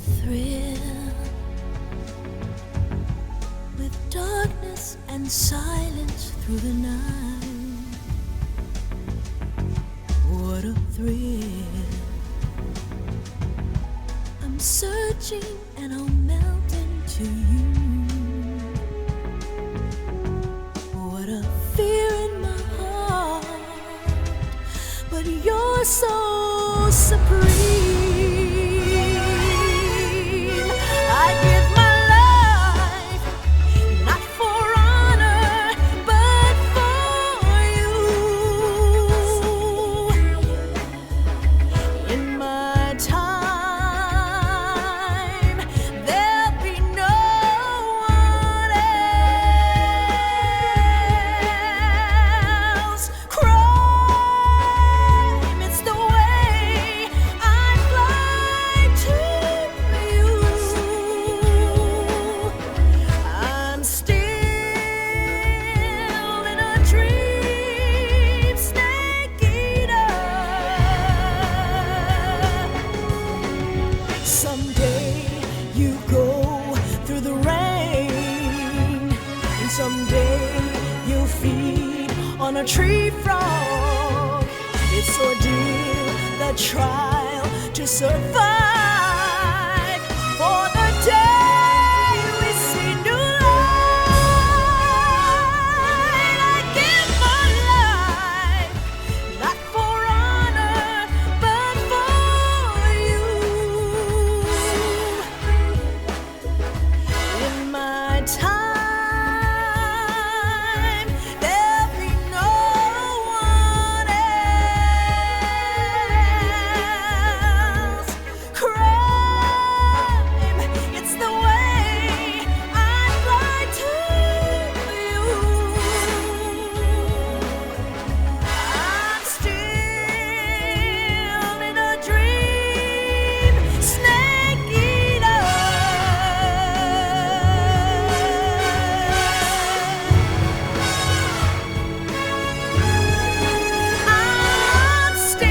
thrill with darkness and silence through the night. What a thrill. I'm searching and I'll melt into you. What a fear in my heart, but you're so supreme. I give my life, not for honor, but for you. In my time, there'll be no one else. Crime, it's the way I fly to you. I'm still in a dream, snake eater. Someday you go through the rain, and someday you'll feed on a tree frog. It's ordeal, the trial to survive for the day we see new light. I give my life, not for honor, but for you. In my time, there'll be no one else. Crime, it's the way I fly to you. I'm still in a dream, snake eater. I'm still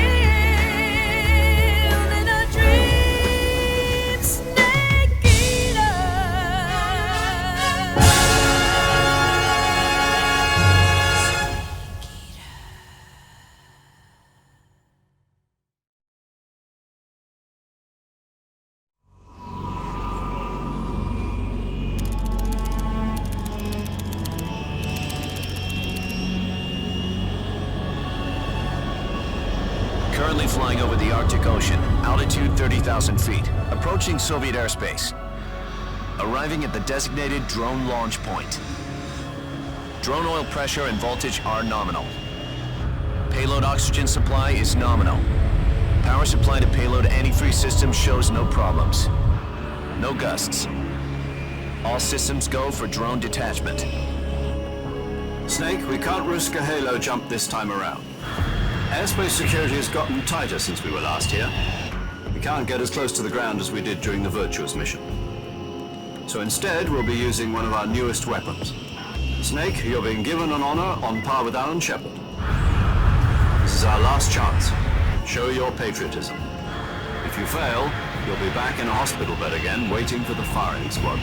in a dream, snake eater. Currently flying over the Arctic Ocean, altitude 30,000 feet, approaching Soviet airspace. Arriving at the designated drone launch point. Drone oil pressure and voltage are nominal. Payload oxygen supply is nominal. Power supply to payload antifreeze system shows no problems. No gusts. All systems go for drone detachment. Snake, we can't risk a halo jump this time around. Airspace security has gotten tighter since we were last here. We can't get as close to the ground as we did during the Virtuous mission. So instead, we'll be using one of our newest weapons. Snake, you're being given an honor on par with Alan Shepard. This is our last chance. Show your patriotism. If you fail, you'll be back in a hospital bed again, waiting for the firing squad.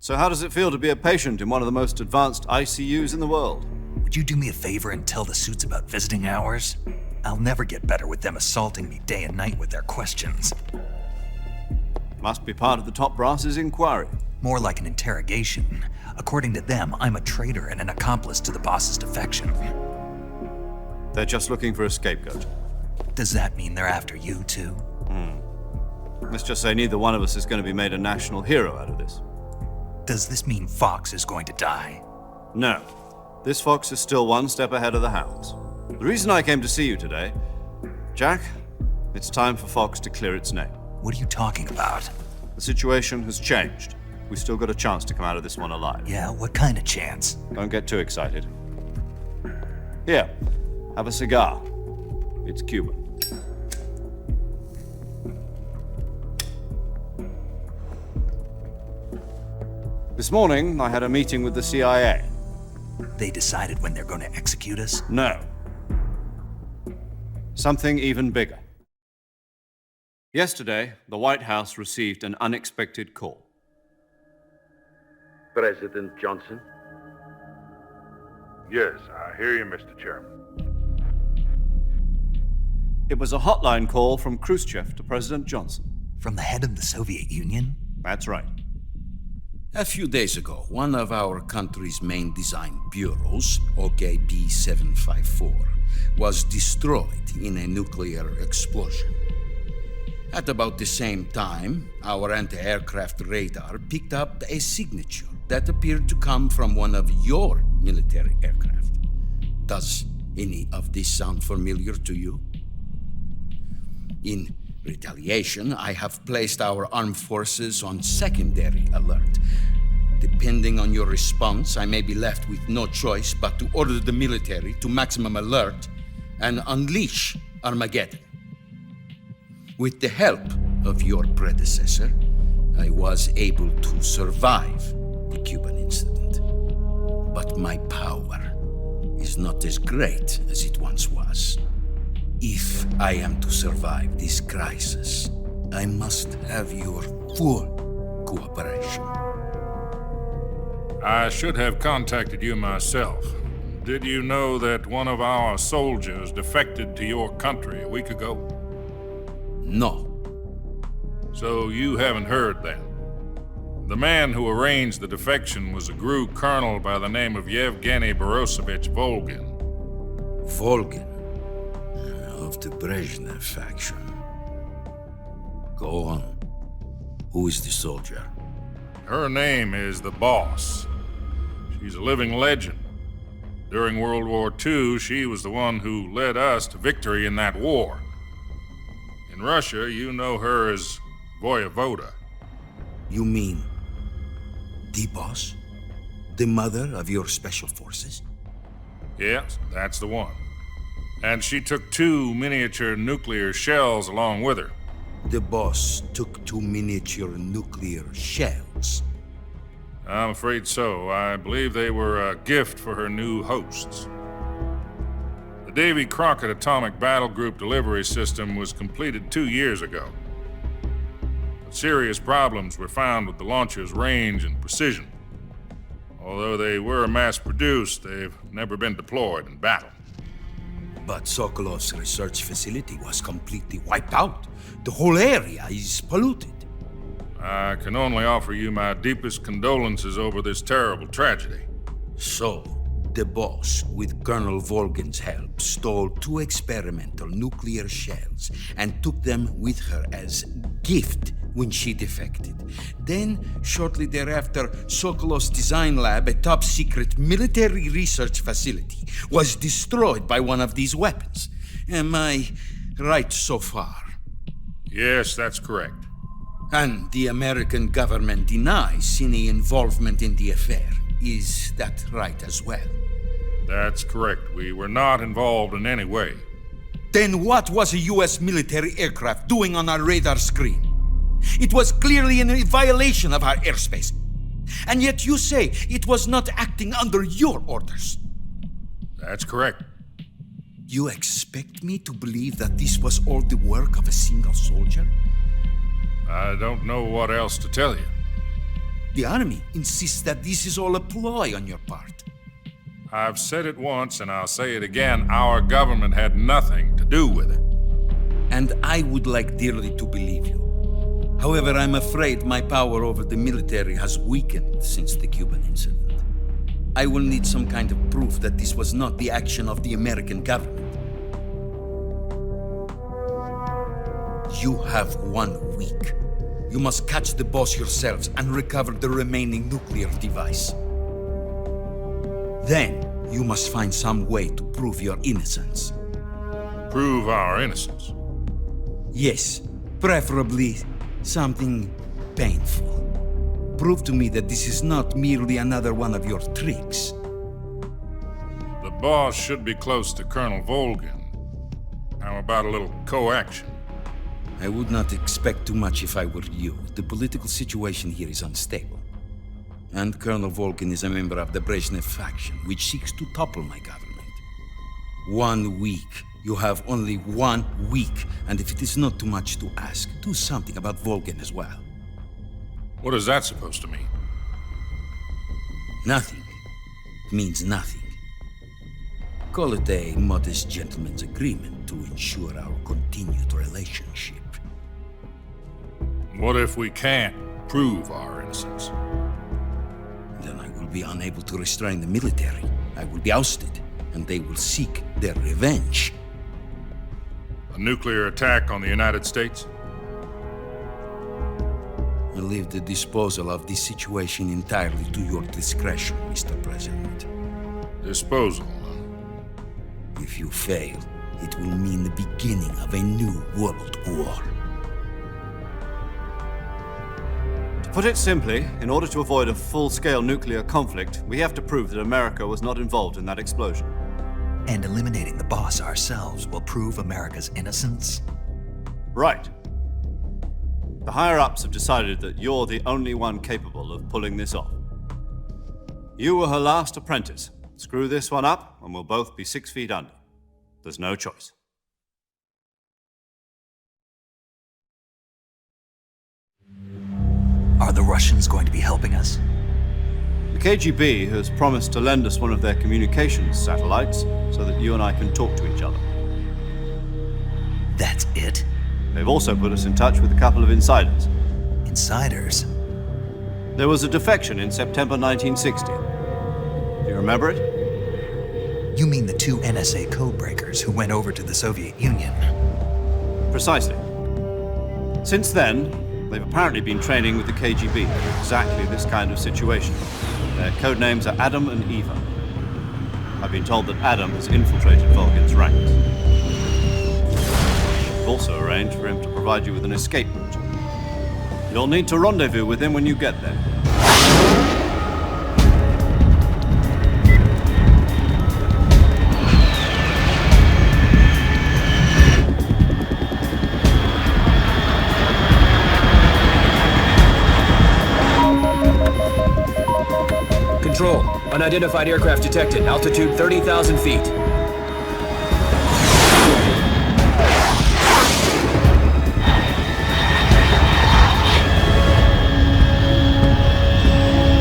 So how does it feel to be a patient in one of the most advanced ICUs in the world? Would you do me a favor and tell the suits about visiting hours? I'll never get better with them assaulting me day and night with their questions. Must be part of the top brass's inquiry. More like an interrogation. According to them, I'm a traitor and an accomplice to the boss's defection. They're just looking for a scapegoat. Does that mean they're after you too? Let's just say neither one of us is going to be made a national hero out of this. Does this mean Fox is going to die? No. This fox is still one step ahead of the hounds. The reason I came to see you today, Jack, it's time for Fox to clear its name. What are you talking about? The situation has changed. We've still got a chance to come out of this one alive. Yeah, what kind of chance? Don't get too excited. Here, have a cigar. It's Cuban. This morning, I had a meeting with the CIA. They decided when they're going to execute us? No. Something even bigger. Yesterday, the White House received an unexpected call. President Johnson? Yes, I hear you, Mr. Chairman. It was a hotline call from Khrushchev to President Johnson. From the head of the Soviet Union? That's right. A few days ago, one of our country's main design bureaus, OKB 754, was destroyed in a nuclear explosion. At about the same time, our anti-aircraft radar picked up a signature that appeared to come from one of your military aircraft. Does any of this sound familiar to you? In retaliation, I have placed our armed forces on secondary alert. Depending on your response, I may be left with no choice but to order the military to maximum alert and unleash Armageddon. With the help of your predecessor, I was able to survive the Cuban incident. But my power is not as great as it once was. If I am to survive this crisis, I must have your full cooperation. I should have contacted you myself. Did you know that one of our soldiers defected to your country a week ago? No. So you haven't heard then. The man who arranged the defection was a GRU colonel by the name of Yevgeny Borosovich Volgin. Volgin, of the Brezhnev faction. Go on. Who is the soldier? Her name is the Boss. She's a living legend. During World War II, she was the one who led us to victory in that war. In Russia, you know her as Voyevoda. You mean the Boss? The mother of your special forces? Yes, that's the one. And she took 2 miniature nuclear shells along with her. The Boss took 2 miniature nuclear shells. I'm afraid so. I believe they were a gift for her new hosts. The Davy Crockett Atomic Battle Group delivery system was completed 2 years ago. But serious problems were found with the launcher's range and precision. Although they were mass-produced, they've never been deployed in battle. But Sokolov's research facility was completely wiped out. The whole area is polluted. I can only offer you my deepest condolences over this terrible tragedy. So, the Boss, with Colonel Volgin's help, stole 2 experimental nuclear shells and took them with her as gift when she defected. Then, shortly thereafter, Sokolov's design lab, a top-secret military research facility, was destroyed by one of these weapons. Am I right so far? Yes, that's correct. And the American government denies any involvement in the affair. Is that right as well? That's correct. We were not involved in any way. Then what was a U.S. military aircraft doing on our radar screen? It was clearly in violation of our airspace. And yet you say it was not acting under your orders. That's correct. You expect me to believe that this was all the work of a single soldier? I don't know what else to tell you. The army insists that this is all a ploy on your part. I've said it once and I'll say it again. Our government had nothing to do with it. And I would like dearly to believe you. However, I'm afraid my power over the military has weakened since the Cuban incident. I will need some kind of proof that this was not the action of the American government. You have 1 week. You must catch the Boss yourselves and recover the remaining nuclear device. Then, you must find some way to prove your innocence. Prove our innocence. Yes, preferably something painful. Prove to me that this is not merely another one of your tricks. The Boss should be close to Colonel Volgin. How about a little co-action? I would not expect too much if I were you. The political situation here is unstable. And Colonel Volgin is a member of the Brezhnev faction, which seeks to topple my government. 1 week You have only 1 week, and if it is not too much to ask, do something about Volgin as well. What is that supposed to mean? Nothing means nothing. Call it a modest gentleman's agreement to ensure our continued relationship. What if we can't prove our innocence? Then I will be unable to restrain the military. I will be ousted, and they will seek their revenge. A nuclear attack on the United States? I leave the disposal of this situation entirely to your discretion, Mr. President. Disposal, huh? If you fail, it will mean the beginning of a new world war. To put it simply, in order to avoid a full-scale nuclear conflict, we have to prove that America was not involved in that explosion. And eliminating the boss ourselves will prove America's innocence? Right. The higher-ups have decided that you're the only one capable of pulling this off. You were her last apprentice. Screw this one up, and we'll both be 6 feet under. There's no choice. Are the Russians going to be helping us? The KGB has promised to lend us one of their communications satellites so that you and I can talk to each other. That's it? They've also put us in touch with a couple of insiders. Insiders? There was a defection in September 1960. Do you remember it? You mean the 2 NSA codebreakers who went over to the Soviet Union? Precisely. Since then, they've apparently been training with the KGB for exactly this kind of situation. Their code names are Adam and Eva. I've been told that Adam has infiltrated Volgin's ranks. We've also arranged for him to provide you with an escape route. You'll need to rendezvous with him when you get there. Control. Unidentified aircraft detected. Altitude 30,000 feet.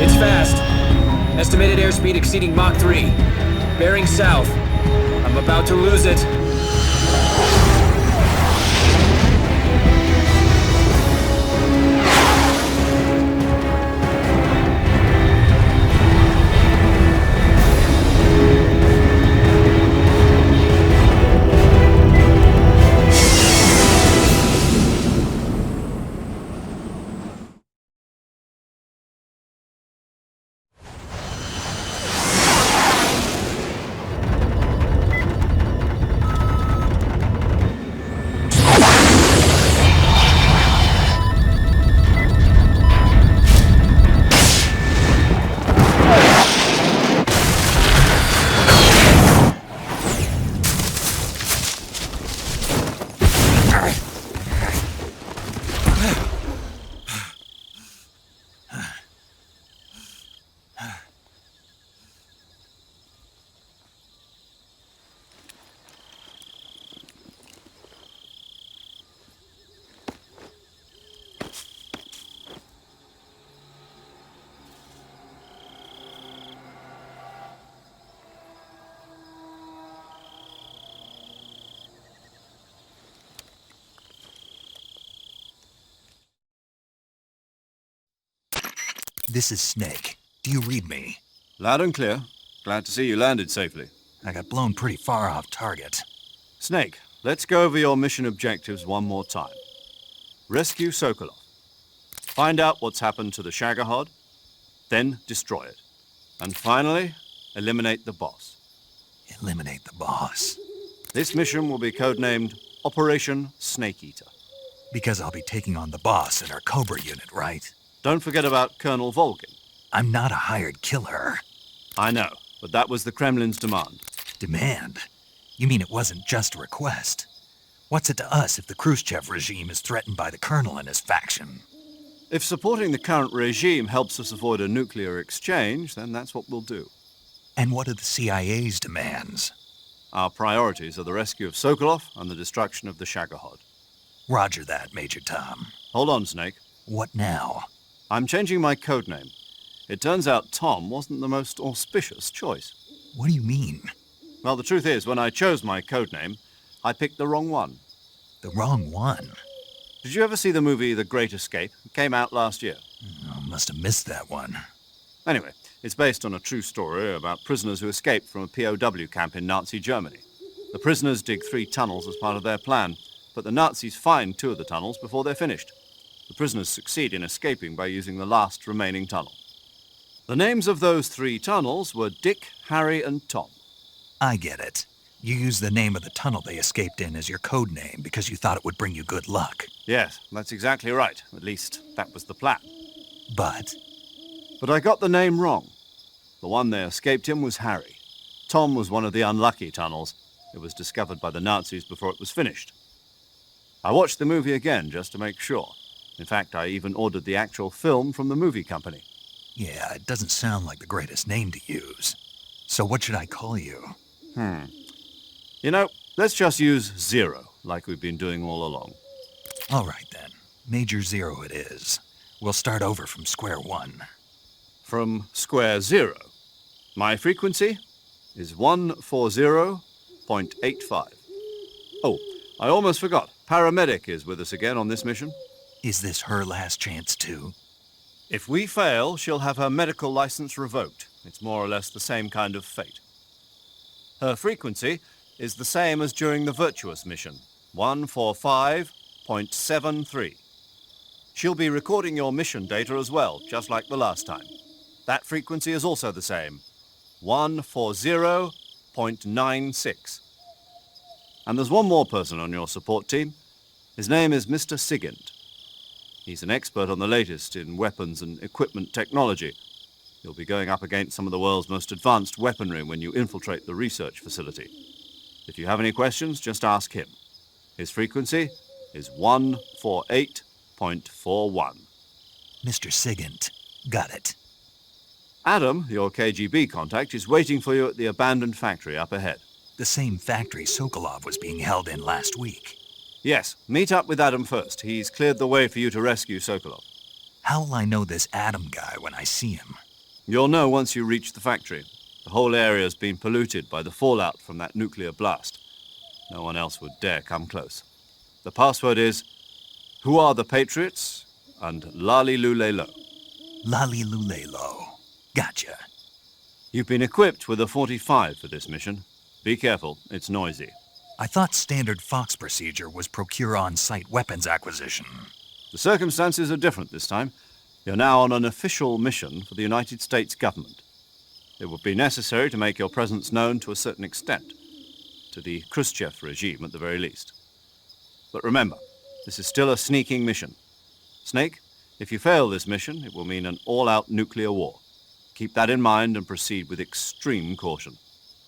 It's fast. Estimated airspeed exceeding Mach 3. Bearing south. I'm about to lose it. This is Snake. Do you read me? Loud and clear. Glad to see you landed safely. I got blown pretty far off target. Snake, let's go over your mission objectives one more time. Rescue Sokolov. Find out what's happened to the Shagohod, then destroy it. And finally, eliminate the boss. Eliminate the boss. This mission will be codenamed Operation Snake Eater. Because I'll be taking on the boss in our Cobra unit, right? Don't forget about Colonel Volgin. I'm not a hired killer. I know, but that was the Kremlin's demand. Demand? You mean it wasn't just a request? What's it to us if the Khrushchev regime is threatened by the Colonel and his faction? If supporting the current regime helps us avoid a nuclear exchange, then that's what we'll do. And what are the CIA's demands? Our priorities are the rescue of Sokolov and the destruction of the Shagohod. Roger that, Major Tom. Hold on, Snake. What now? I'm changing my codename. It turns out Tom wasn't the most auspicious choice. What do you mean? Well, the truth is, when I chose my codename, I picked the wrong one. The wrong one? Did you ever see the movie The Great Escape? It came out last year. I must have missed that one. Anyway, it's based on a true story about prisoners who escaped from a POW camp in Nazi Germany. The prisoners dig 3 tunnels as part of their plan, but the Nazis find 2 of the tunnels before they're finished. The prisoners succeed in escaping by using the last remaining tunnel. The names of those 3 tunnels were Dick, Harry, and Tom. I get it. You used the name of the tunnel they escaped in as your code name because you thought it would bring you good luck. Yes, that's exactly right. At least, that was the plan. But But I got the name wrong. The one they escaped in was Harry. Tom was one of the unlucky tunnels. It was discovered by the Nazis before it was finished. I watched the movie again just to make sure. In fact, I even ordered the actual film from the movie company. yeah, it doesn't sound like the greatest name to use. So what should I call you? You know, let's just use Zero, like we've been doing all along. All right then. Major Zero it is. We'll start over from square one. From square 0. My frequency is 140.85. Oh, I almost forgot. Paramedic is with us again on this mission. Is this her last chance too? If we fail, she'll have her medical license revoked. It's more or less the same kind of fate. Her frequency is the same as during the Virtuous mission, 145.73. She'll be recording your mission data as well, just like the last time. That frequency is also the same, 140.96. And there's one more person on your support team. His name is Mr. Sigint. He's an expert on the latest in weapons and equipment technology. You'll be going up against some of the world's most advanced weaponry when you infiltrate the research facility. If you have any questions, just ask him. His frequency is 148.41. Mr. Sigint. Got it. Adam, your KGB contact, is waiting for you at the abandoned factory up ahead. The same factory Sokolov was being held in last week. Yes, meet up with Adam first. He's cleared the way for you to rescue Sokolov. How'll I know this Adam guy when I see him? You'll know once you reach the factory. The whole area's been polluted by the fallout from that nuclear blast. No one else would dare come close. The password is, "Who are the Patriots?" and "Lali Lule Lo." Lali Lulelo. Gotcha. You've been equipped with a 45 for this mission. Be careful, it's noisy. I thought standard Fox procedure was procure on-site weapons acquisition. The circumstances are different this time. You're now on an official mission for the United States government. It would be necessary to make your presence known to a certain extent, to the Khrushchev regime at the very least. But remember, this is still a sneaking mission. Snake, if you fail this mission, it will mean an all-out nuclear war. Keep that in mind and proceed with extreme caution.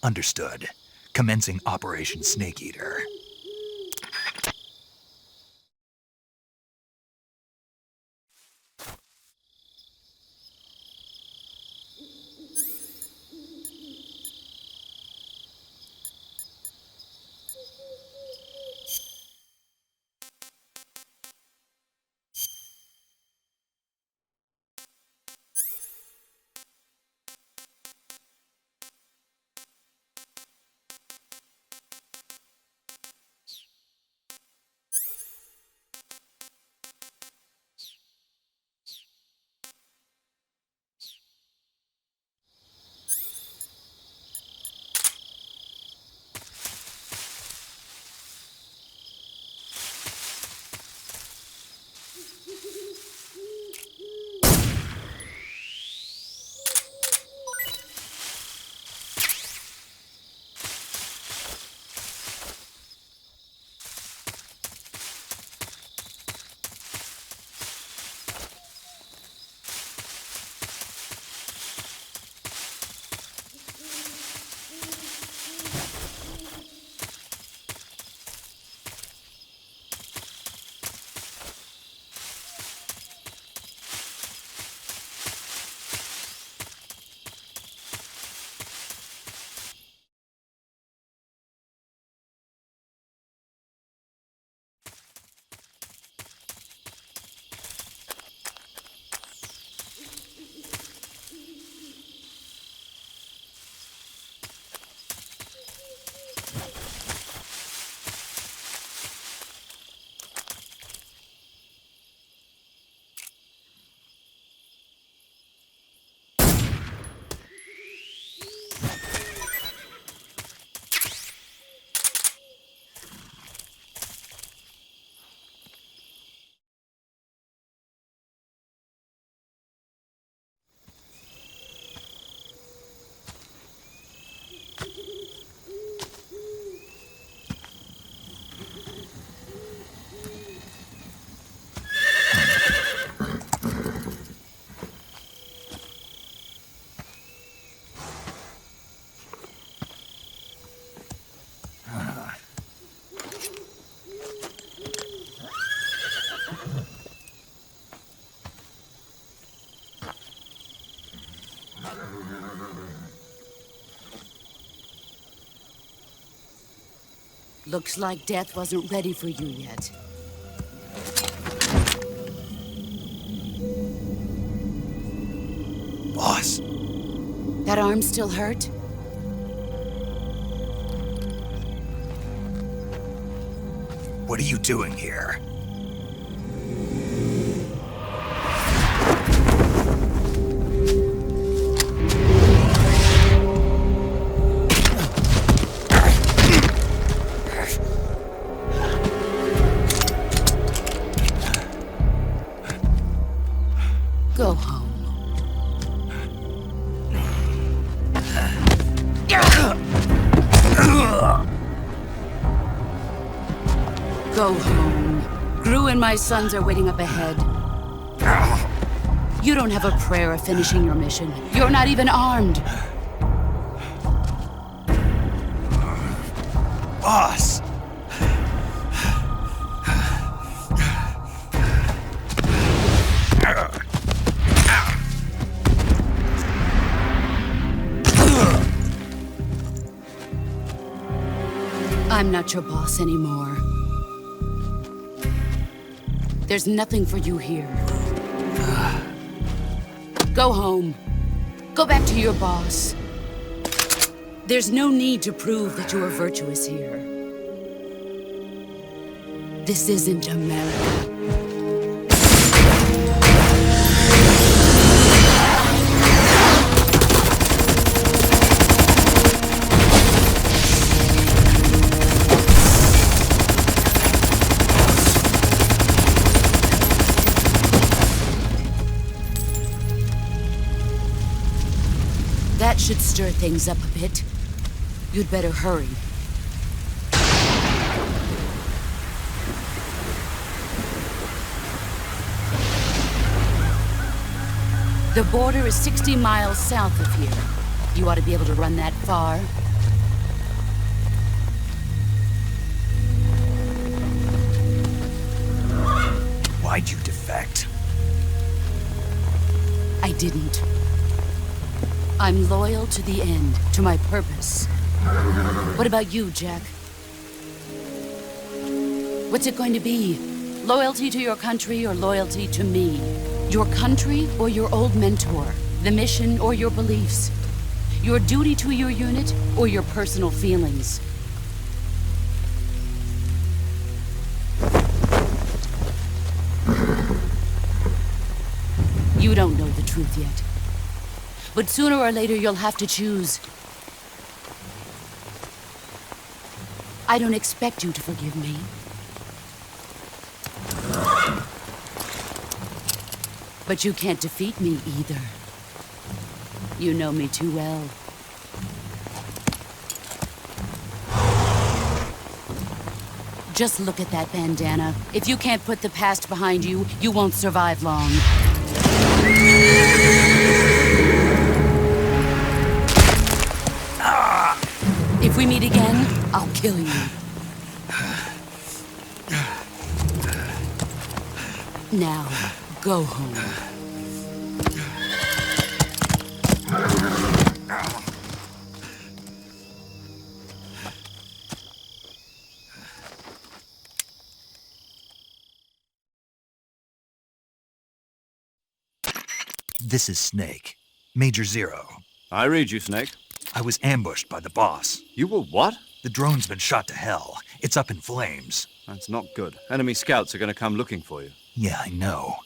Understood. Commencing Operation Snake Eater. Looks like death wasn't ready for you yet. Boss, That arm still hurt? what are you doing here? Go home. Go home. Gru and my sons are waiting up ahead. You don't have a prayer of finishing your mission. You're not even armed. Boss! I'm not your boss anymore. There's nothing for you here. Go home. Go back to your boss. There's no need to prove that you are virtuous here. This isn't America. That should stir things up a bit. You'd better hurry. The border is 60 miles south of here. You ought to be able to run that far. Why'd you defect? I didn't. I'm loyal to the end, to my purpose. What about you, Jack? What's it going to be? Loyalty to your country or loyalty to me? Your country or your old mentor? The mission or your beliefs? Your duty to your unit or your personal feelings? You don't know the truth yet. But sooner or later, you'll have to choose. I don't expect you to forgive me. But you can't defeat me either. You know me too well. Just look at that bandana. If you can't put the past behind you, you won't survive long. If we meet again, I'll kill you. Now, go home. This is Snake. Major Zero. I read you, Snake. I was ambushed by the boss. You were what? The drone's been shot to hell. It's up in flames. That's not good. Enemy scouts are going to come looking for you. Yeah, I know.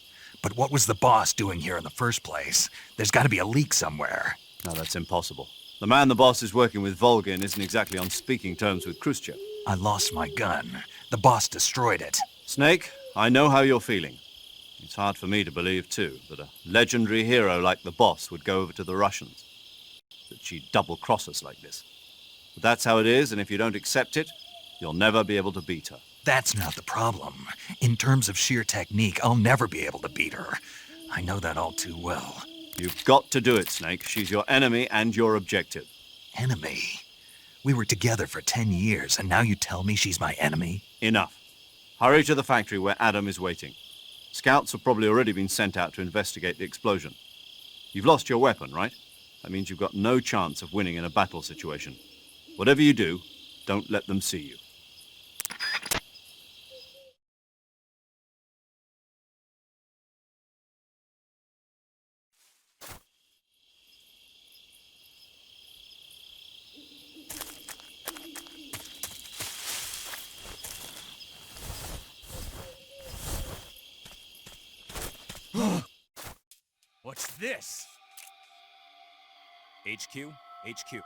But what was the boss doing here in the first place? There's got to be a leak somewhere. No, that's impossible. The man the boss is working with, Volgin, isn't exactly on speaking terms with Khrushchev. I lost my gun. The boss destroyed it. Snake, I know how you're feeling. It's hard for me to believe, too, that a legendary hero like the boss would go over to the Russians. That she'd double-cross us like this. But that's how it is, and if you don't accept it, you'll never be able to beat her. That's not the problem. In terms of sheer technique, I'll never be able to beat her. I know that all too well. You've got to do it, Snake. She's your enemy and your objective. Enemy? We were together for 10 years, and now you tell me she's my enemy? Enough. Hurry to the factory where Adam is waiting. Scouts have probably already been sent out to investigate the explosion. You've lost your weapon, right? That means you've got no chance of winning in a battle situation. Whatever you do, don't let them see you. What's this? HQ? HQ.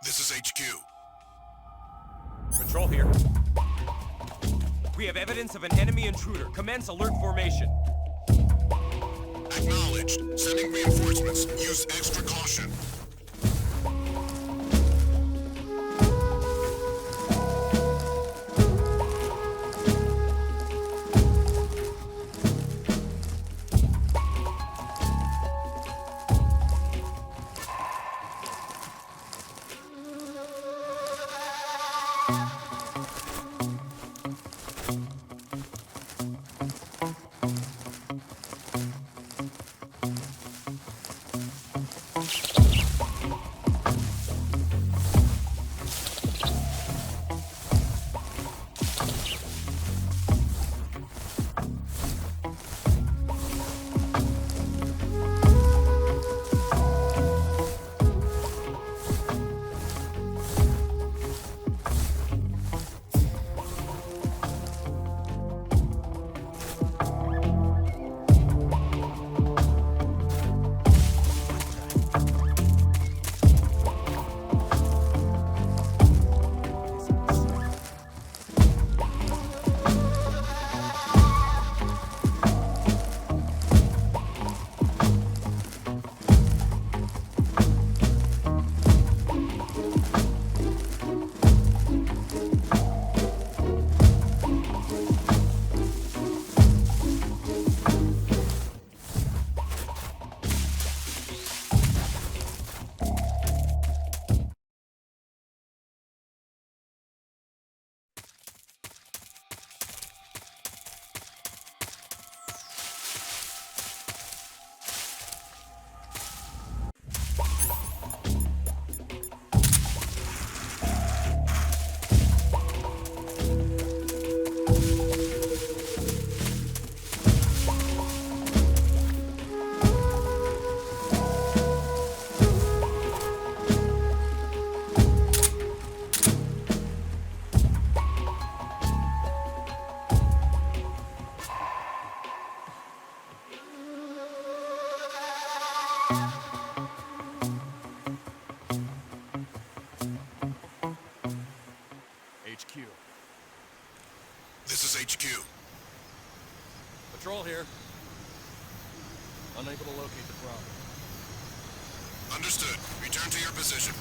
This is HQ. Patrol here. We have evidence of an enemy intruder. Commence alert formation. Acknowledged. Sending reinforcements. Use extra caution. HQ. This is HQ. Patrol here. Unable to locate the problem. Understood. Return to your position.